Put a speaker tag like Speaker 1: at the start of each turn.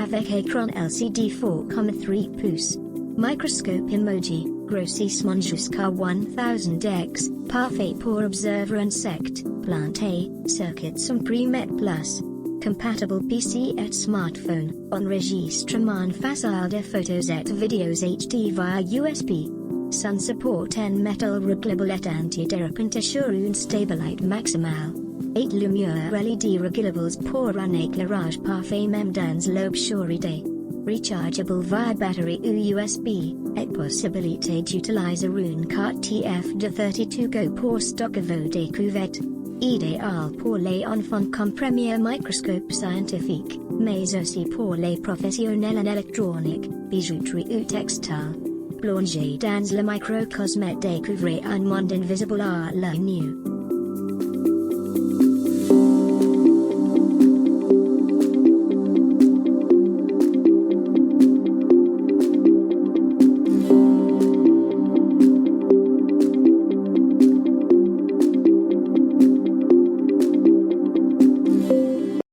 Speaker 1: avec écran LCD 4,3 pouces. Microscope emoji, grossissement jusqu'à 1000x, parfait pour observer insect, planter, circuit supprimer plus. Compatible PC et smartphone, enregistrement facile de photos et videos HD via USB. Sun support en metal réglable et anti-dérapant sur une stabilité maximale. 8 lumières LED réglables pour un éclairage parfait même dans l'obscurité. Rechargeable via batterie ou USB, et possibilité d'utiliser une carte TF de 32 Go pour stocker vos découvertes. Idéal pour les enfants comme premier microscope scientifique, mais aussi pour les professionnels en électronique, bijouterie ou textile. Plongez dans le microcosme, découvrez un monde invisible à l'œil nu.